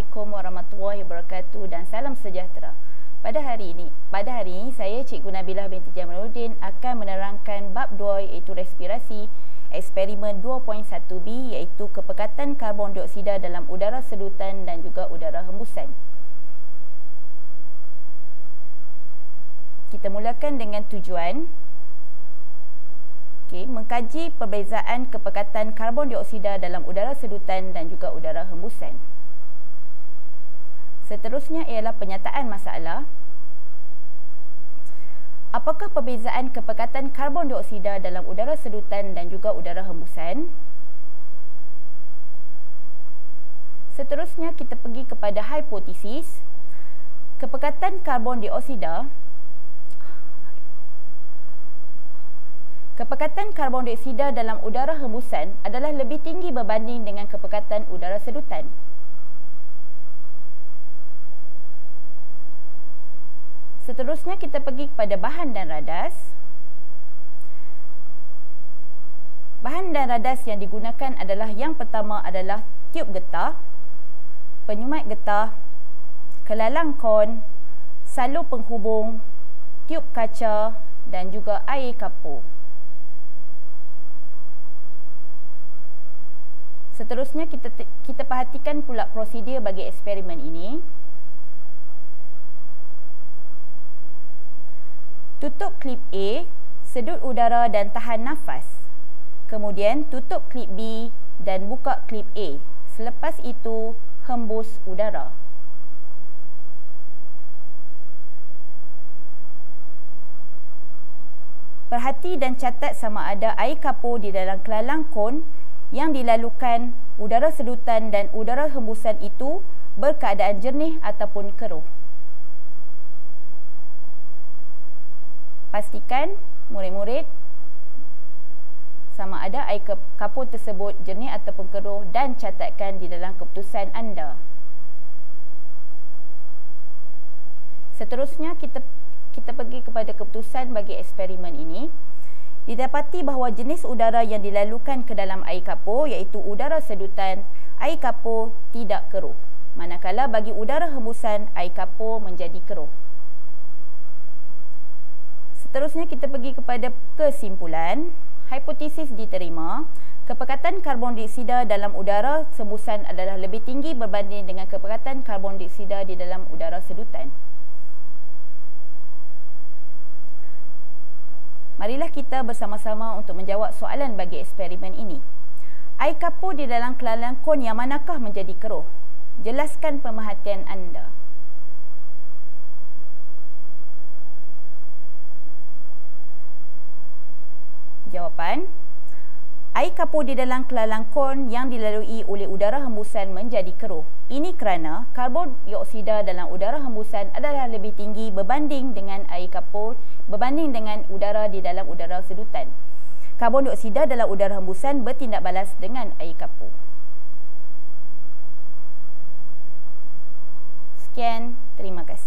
Assalamualaikum warahmatullahi wabarakatuh dan salam sejahtera. Pada hari ini saya Cikgu Nabilah binti Jamaluddin akan menerangkan bab 2 iaitu respirasi, eksperimen 2.1b iaitu kepekatan karbon dioksida dalam udara sedutan dan juga udara hembusan. Kita mulakan dengan tujuan mengkaji perbezaan kepekatan karbon dioksida dalam udara sedutan dan juga udara hembusan. Seterusnya ialah penyataan masalah. Apakah perbezaan kepekatan karbon dioksida dalam udara sedutan dan juga udara hembusan? Seterusnya kita pergi kepada hipotesis. Kepekatan karbon dioksida dalam udara hembusan adalah lebih tinggi berbanding dengan kepekatan udara sedutan. Seterusnya kita pergi kepada bahan dan radas. Bahan dan radas yang digunakan adalah yang pertama adalah tiub getah, penyumat getah, kelalang kon, salur penghubung, tiub kaca dan juga air kapur. Seterusnya kita perhatikan pula prosedur bagi eksperimen ini. Tutup klip A, sedut udara dan tahan nafas. Kemudian tutup klip B dan buka klip A. Selepas itu hembus udara. Perhati dan catat sama ada air kapur di dalam kelalang kon yang dilalukan udara sedutan dan udara hembusan itu berkeadaan jernih ataupun keruh. Pastikan murid-murid sama ada air kapur tersebut jernih ataupun keruh dan catatkan di dalam keputusan anda. Seterusnya kita pergi kepada keputusan bagi eksperimen ini. Didapati bahawa jenis udara yang dilalukan ke dalam air kapur iaitu udara sedutan, air kapur tidak keruh. Manakala bagi udara hembusan, air kapur menjadi keruh. Seterusnya kita pergi kepada kesimpulan. Hipotesis diterima. Kepekatan karbon dioksida dalam udara hembusan adalah lebih tinggi berbanding dengan kepekatan karbon dioksida di dalam udara sedutan. Marilah kita bersama-sama untuk menjawab soalan bagi eksperimen ini. Air kapur di dalam kelalang kon yang manakah menjadi keruh? Jelaskan pemerhatian anda. Jawapan. Air kapur di dalam kelalang kon yang dilalui oleh udara hembusan menjadi keruh. Ini kerana karbon dioksida dalam udara hembusan adalah lebih tinggi berbanding dengan air kapur berbanding dengan udara di dalam udara sedutan. Karbon dioksida dalam udara hembusan bertindak balas dengan air kapur. Sekian, terima kasih.